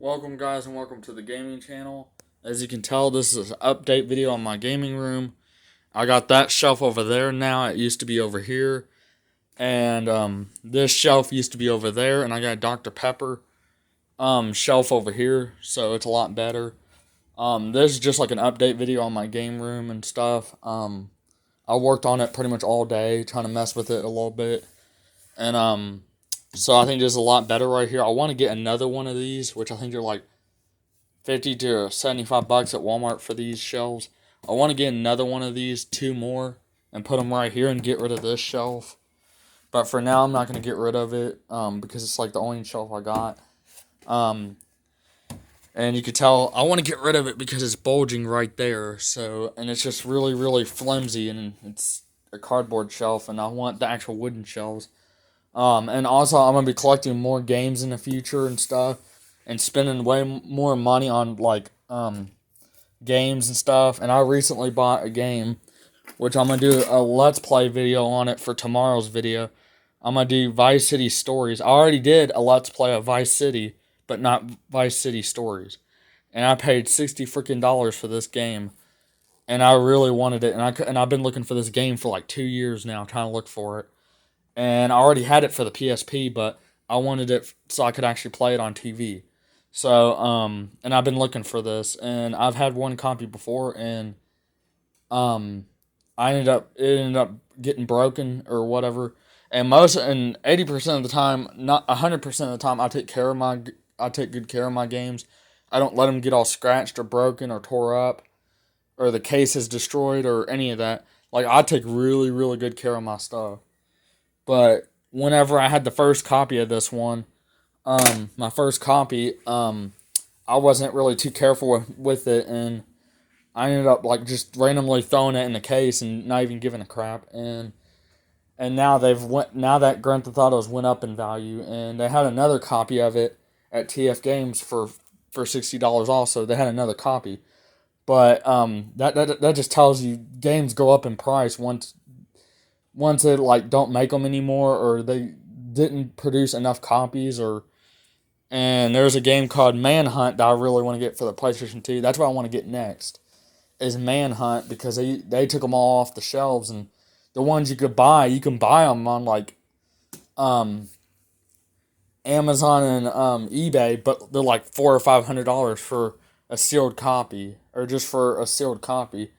Welcome guys and welcome to the gaming channel. As you can tell, this is an update video on my gaming room. I got that shelf over there now. It used to be over here. And this shelf used to be over there, and I got Dr. Pepper shelf over here, so it's a lot better. This is just like an update video on my game room and stuff. I worked on it pretty much all day, trying to mess with it a little bit. And so I think this is a lot better right here. I want to get another one of these, which I think they're like 50 to 75 bucks at Walmart for these shelves. I want to get another one of these, two more, and put them right here and get rid of this shelf. But for now, I'm not going to get rid of it because it's like the only shelf I got. And you can tell I want to get rid of it because it's bulging right there. So, and it's just really, really flimsy, and it's a cardboard shelf, and I want the actual wooden shelves. And also, I'm going to be collecting more games in the future and stuff, and spending way more money on, like, games and stuff. And I recently bought a game, which I'm going to do a Let's Play video on it for tomorrow's video. I'm going to do Vice City Stories. I already did a Let's Play of Vice City, but not Vice City Stories. And I paid $60 freaking for this game. And I really wanted it. And I've been looking for this game for like 2 years now, trying to look for it. And I already had it for the PSP, but I wanted it so I could actually play it on TV. So, and I've been looking for this, and I've had one copy before, and it ended up getting broken or whatever. And 80% of the time, not 100% of the time, I take good care of my games. I don't let them get all scratched or broken or tore up, or the case is destroyed or any of that. Like, I take really, really good care of my stuff. But whenever I had the first copy of this one, my first copy, I wasn't really too careful with it, and I ended up like just randomly throwing it in the case and not even giving a crap. And now now that Grand Theft Autos went up in value, and they had another copy of it at TF Games for $60 also. They had another copy, but that just tells you games go up in price once it like don't make them anymore, or they didn't produce enough copies. And there's a game called Manhunt that I really want to get for the PlayStation 2. That's what I want to get next, is Manhunt, because they took them all off the shelves, and the ones you can buy them on like Amazon and eBay, but they're like $400 or $500 for a sealed copy, or just for a sealed copy.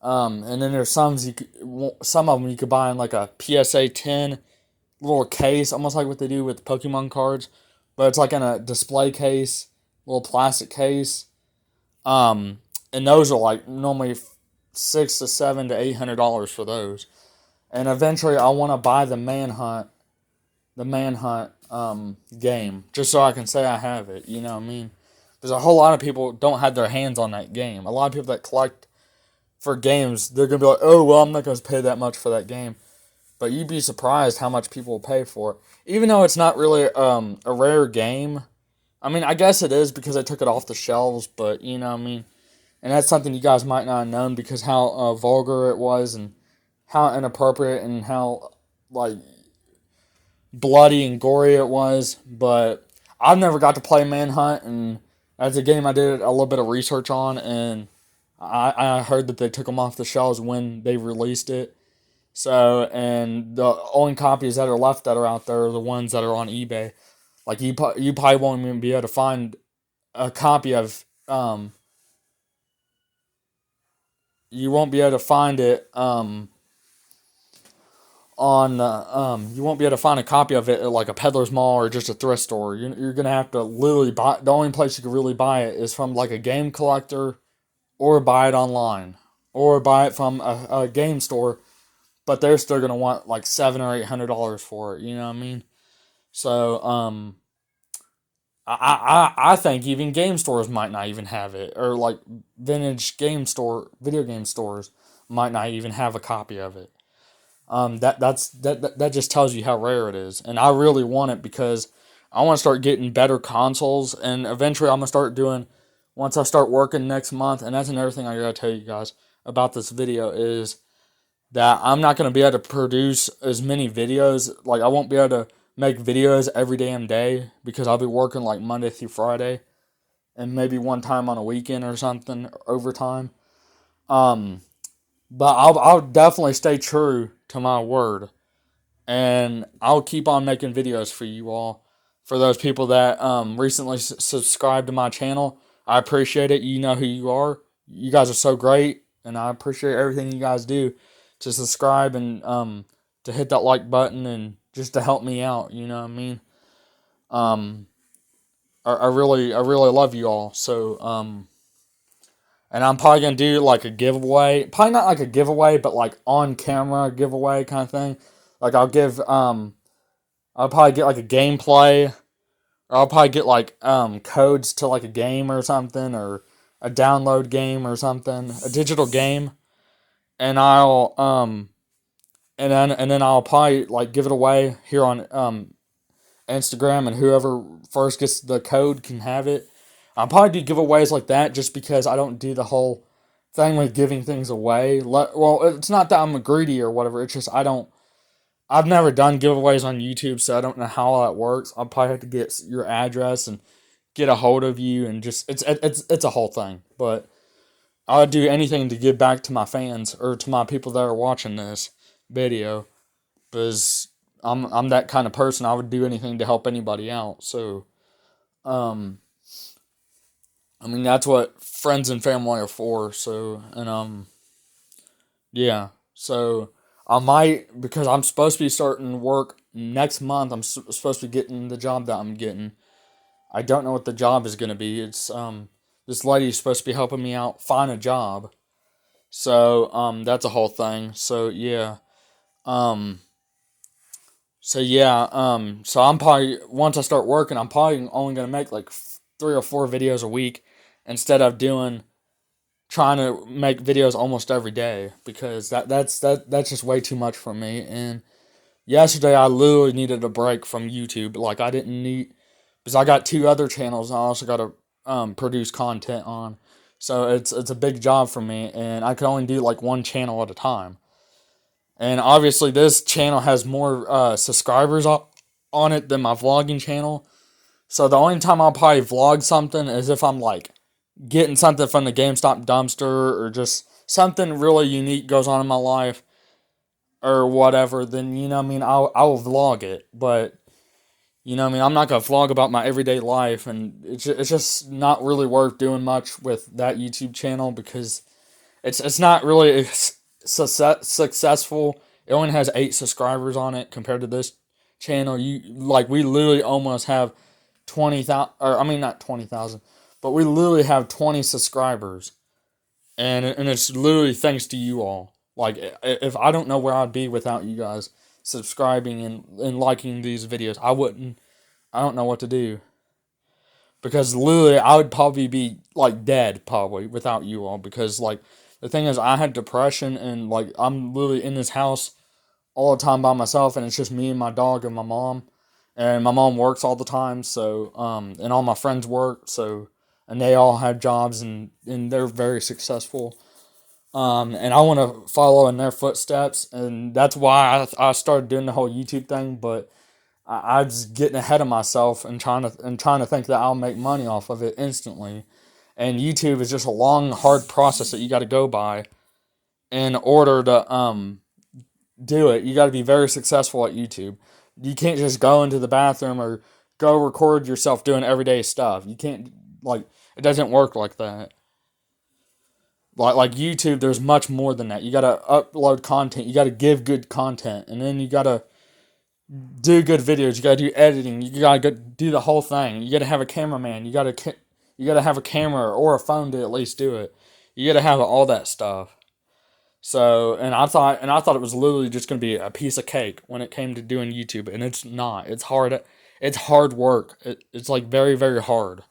And then there's some of them you could buy in like a PSA 10 little case, almost like what they do with Pokemon cards, but it's like in a display case, little plastic case. And those are like normally $600 to $700 to $800 for those. And eventually, I want to buy the Manhunt game, just so I can say I have it. You know what I mean? There's a whole lot of people don't have their hands on that game. A lot of people that collect for games, they're going to be like, oh, well, I'm not going to pay that much for that game. But you'd be surprised how much people will pay for it. Even though it's not really a rare game. I mean, I guess it is because I took it off the shelves, but you know what I mean? And that's something you guys might not have known, because how vulgar it was, and how inappropriate, and how, like, bloody and gory it was. But I've never got to play Manhunt, and that's a game I did a little bit of research on, and I heard that they took them off the shelves when they released it. So, and the only copies that are left that are out there are the ones that are on eBay. Like, you probably won't even be able to find a copy of, you won't be able to find it, you won't be able to find a copy of it at like a peddler's mall or just a thrift store. You're going to have to literally buy, the only place you can really buy it is from like a game collector, or buy it online, or buy it from a game store, but they're still gonna want like $700 or $800 for it. You know what I mean? So I think even game stores might not even have it, or like video game stores might not even have a copy of it. That just tells you how rare it is, and I really want it because I want to start getting better consoles, and eventually I'm gonna start doing. Once I start working next month, and that's another thing I gotta tell you guys about this video, is that I'm not gonna be able to produce as many videos. Like, I won't be able to make videos every damn day because I'll be working like Monday through Friday. and maybe one time on a weekend or something, overtime. Um, but I'll definitely stay true to my word, and I'll keep on making videos for you all. For those people that recently subscribed to my channel, I appreciate it. You know who you are. You guys are so great, and I appreciate everything you guys do to subscribe and to hit that like button and just to help me out. You know what I mean? Um, I really love you all. So and I'm probably gonna do like a giveaway. Probably not like a giveaway, but like on camera giveaway kind of thing. Like I'll probably get like a gameplay. Or I'll probably get like codes to like a game or something, or a download game or something, a digital game, and then I'll probably like give it away here on Instagram, and whoever first gets the code can have it. I'll probably do giveaways like that just because I don't do the whole thing with giving things away. Well, it's not that I'm greedy or whatever. It's just I don't. I've never done giveaways on YouTube, so I don't know how that works. I'll probably have to get your address and get a hold of you, and just it's a whole thing. But I would do anything to give back to my fans or to my people that are watching this video, because I'm that kind of person. I would do anything to help anybody out. So, um, I mean that's what friends and family are for. So, and yeah. So I might, because I'm supposed to be starting work next month. I'm supposed to be getting the job that I'm getting. I don't know what the job is gonna be. It's this lady's supposed to be helping me out find a job. So that's a whole thing. Um so I'm probably, once I start working, I'm probably only gonna make like 3 or 4 videos a week instead of doing trying to make videos almost every day, because that's just way too much for me. And yesterday I literally needed a break from YouTube. Like I didn't need, because I got 2 other channels I also got to produce content on. So it's a big job for me, and I could only do like one channel at a time. And obviously, this channel has more subscribers on it than my vlogging channel. So the only time I'll probably vlog something is if I'm like getting something from the GameStop dumpster, or just something really unique goes on in my life or whatever. Then you know what I mean, I'll vlog it. But you know what I mean, I'm not gonna vlog about my everyday life, and it's just not really worth doing much with that YouTube channel, because it's not really successful. It only has 8 subscribers on it compared to this channel. We literally almost have 20,000, or I mean not 20,000, but we literally have 20 subscribers, and it's literally thanks to you all. Like if I don't know where I'd be without you guys subscribing and liking these videos, I don't know what to do, because literally I would probably be like dead probably without you all, because like the thing is, I had depression, and like I'm literally in this house all the time by myself, and it's just me and my dog and my mom. And my mom works all the time, so and all my friends work, so, and they all have jobs, and they're very successful. And I want to follow in their footsteps, and that's why I started doing the whole YouTube thing. But I was getting ahead of myself, and trying to think that I'll make money off of it instantly. And YouTube is just a long, hard process that you got to go by in order to do it. You got to be very successful at YouTube. You can't just go into the bathroom or go record yourself doing everyday stuff. You can't, like, it doesn't work like that. Like YouTube, there's much more than that. You got to upload content. You got to give good content, and then you got to do good videos. You got to do editing. You got to do the whole thing. You got to have a cameraman. You got to have a camera or a phone to at least do it. You got to have all that stuff. So, and I thought it was literally just going to be a piece of cake when it came to doing YouTube, and it's not. It's hard. It's hard work. It's like very, very hard.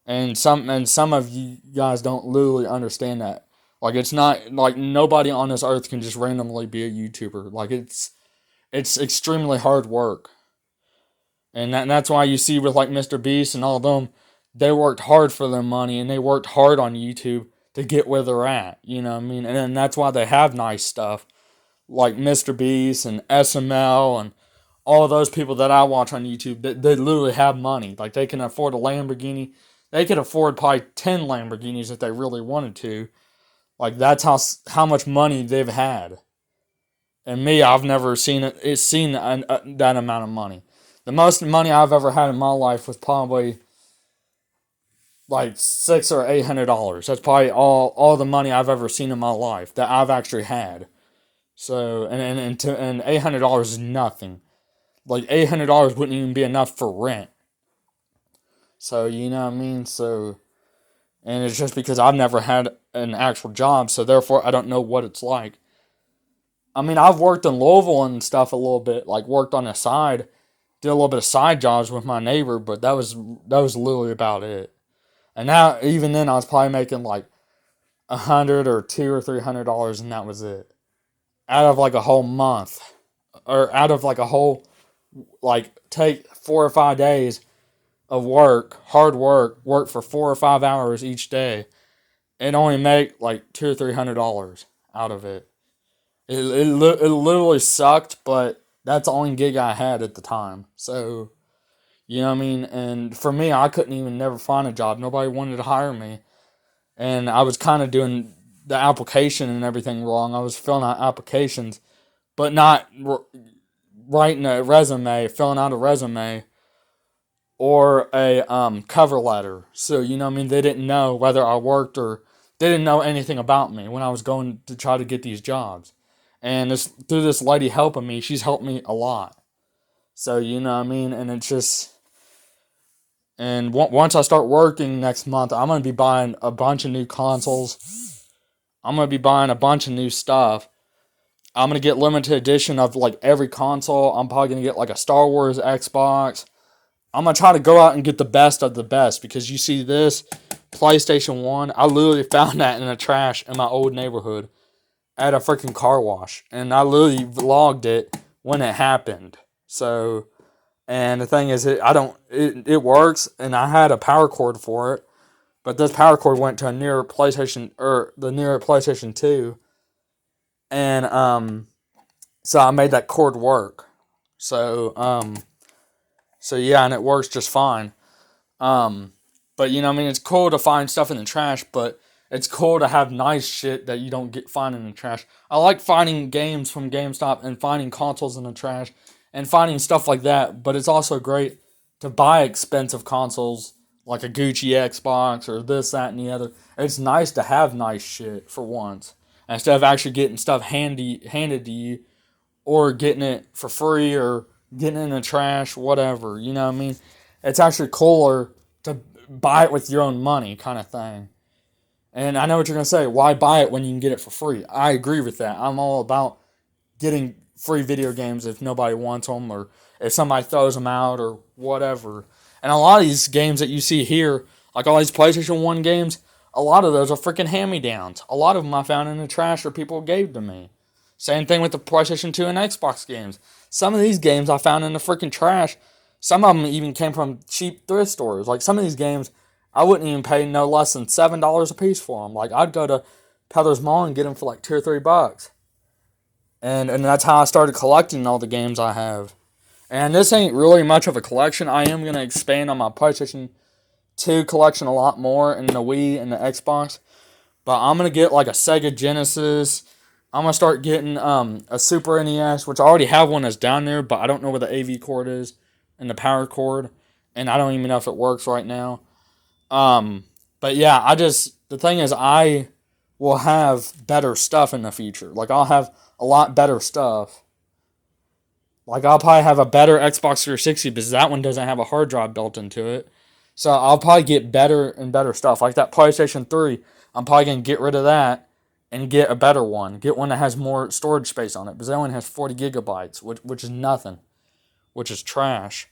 And some of you guys don't literally understand that. Like it's not like nobody on this earth can just randomly be a YouTuber. Like it's extremely hard work. And that's why you see with like Mr. Beast and all of them, they worked hard for their money, and they worked hard on YouTube to get where they're at. You know what I mean? And then that's why they have nice stuff like Mr. Beast and SML and all of those people that I watch on YouTube. They literally have money. Like they can afford a Lamborghini. They could afford probably 10 Lamborghinis if they really wanted to. Like that's how much money they've had. And me, I've never seen that amount of money. The most money I've ever had in my life was probably like $600 or $800. That's probably all the money I've ever seen in my life that I've actually had. So and $800 is nothing. Like $800 wouldn't even be enough for rent. So you know what I mean. So and it's just because I've never had an actual job, so therefore I don't know what it's like. I mean, I've worked in Louisville and stuff a little bit, like worked on the side, did a little bit of side jobs with my neighbor, but that was literally about it. And now, even then, I was probably making like $100 or $200 or $300, and that was it. Out of like a whole month, or out of like a whole take 4 or 5 days of hard work for 4 or 5 hours each day, and only make like $200 or $300 out of it. It literally sucked, but that's the only gig I had at the time. So, you know what I mean? And for me, I couldn't even never find a job. Nobody wanted to hire me. And I was kind of doing the application and everything wrong. I was filling out applications, but not writing a resume, filling out a resume or a cover letter. So, you know what I mean? They didn't know whether I worked or they didn't know anything about me when I was going to try to get these jobs. And through this lady helping me, she's helped me a lot. So, you know what I mean? And it's just, and once I start working next month, I'm going to be buying a bunch of new consoles. I'm going to be buying a bunch of new stuff. I'm going to get limited edition of like every console. I'm probably going to get like a Star Wars Xbox. I'm going to try to go out and get the best of the best, because you see this PlayStation 1, I literally found that in the trash in my old neighborhood at a freaking car wash, and I literally vlogged it when it happened. So, and the thing is, it works, and I had a power cord for it, but this power cord went to a near PlayStation, or the near PlayStation 2, and so I made that cord work. So yeah, and it works just fine. But you know, what I mean, it's cool to find stuff in the trash, but it's cool to have nice shit that you don't find in the trash. I like finding games from GameStop and finding consoles in the trash and finding stuff like that. But it's also great to buy expensive consoles like a Gucci Xbox or this, that, and the other. It's nice to have nice shit for once, instead of actually getting stuff handed to you, or getting it for free, or getting it in the trash, whatever. You know what I mean? It's actually cooler to buy it with your own money, kind of thing. And I know what you're going to say. Why buy it when you can get it for free? I agree with that. I'm all about getting free video games if nobody wants them, or if somebody throws them out, or whatever. And a lot of these games that you see here, like all these PlayStation 1 games, a lot of those are freaking hand-me-downs. A lot of them I found in the trash or people gave to me. Same thing with the PlayStation 2 and Xbox games. Some of these games I found in the freaking trash. Some of them even came from cheap thrift stores. Like some of these games, I wouldn't even pay no less than $7 a piece for them. Like I'd go to Peddler's Mall and get them for like $2 or $3. And that's how I started collecting all the games I have. And this ain't really much of a collection. I am going to expand on my PlayStation 2 collection a lot more, and the Wii and the Xbox. But I'm going to get like a Sega Genesis. I'm going to start getting a Super NES, which I already have one that's down there, but I don't know where the AV cord is and the power cord. And I don't even know if it works right now. But yeah, the thing is, I will have better stuff in the future. Like, I'll have a lot better stuff. Like, I'll probably have a better Xbox 360 because that one doesn't have a hard drive built into it. So I'll probably get better and better stuff. Like that PlayStation 3, I'm probably going to get rid of that and get a better one. Get one that has more storage space on it, because that one has 40 gigabytes, which is nothing, which is trash.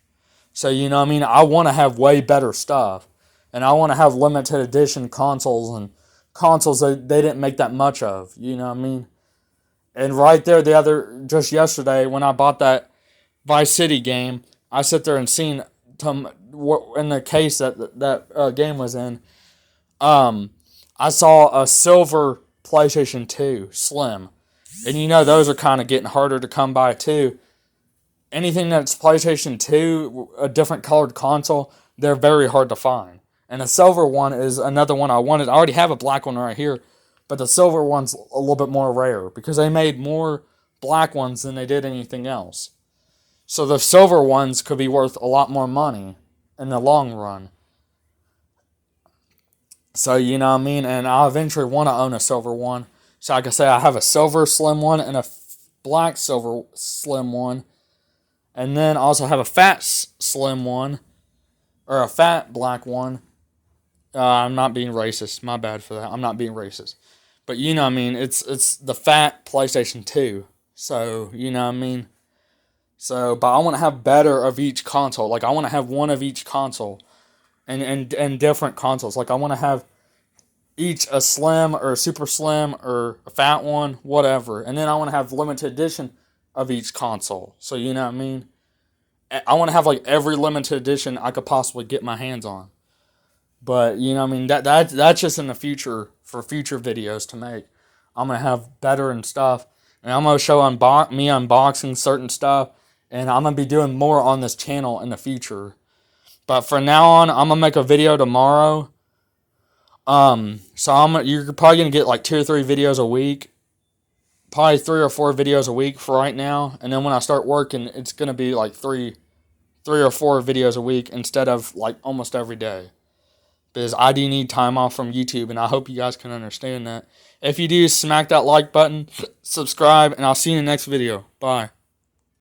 So, you know what I mean? I want to have way better stuff. And I want to have limited edition consoles, and consoles that they didn't make that much of. You know what I mean? And right there, just yesterday, when I bought that Vice City game, I sit there and seen in the case that game was in. I saw a silver PlayStation 2 Slim, and you know those are kind of getting harder to come by too. Anything that's PlayStation 2, a different colored console, they're very hard to find. And the silver one is another one I wanted. I already have a black one right here, but the silver one's a little bit more rare because they made more black ones than they did anything else. So the silver ones could be worth a lot more money in the long run. So, you know what I mean? And I eventually want to own a silver one. So, like I say, I have a silver slim one and a black silver slim one. And then I also have a fat slim one. Or a fat black one. I'm not being racist. My bad for that. I'm not being racist. But, you know what I mean? It's the fat PlayStation 2. So, you know what I mean? So, but I want to have better of each console. Like, I want to have one of each console. And different consoles. Like, I want to have each a slim or a super slim or a fat one, whatever. And then I want to have limited edition of each console. So, you know what I mean? I want to have, like, every limited edition I could possibly get my hands on. But, you know what I mean? That's just in the future, for future videos to make. I'm going to have better and stuff. And I'm going to show me unboxing certain stuff. And I'm going to be doing more on this channel in the future. But for now on, I'm gonna make a video tomorrow. So you're probably gonna get like 2 or 3 videos a week, probably 3 or 4 videos a week for right now. And then when I start working, it's gonna be like 3 or 4 videos a week instead of like almost every day. Because I do need time off from YouTube, and I hope you guys can understand that. If you do, smack that like button, subscribe, and I'll see you in the next video. Bye.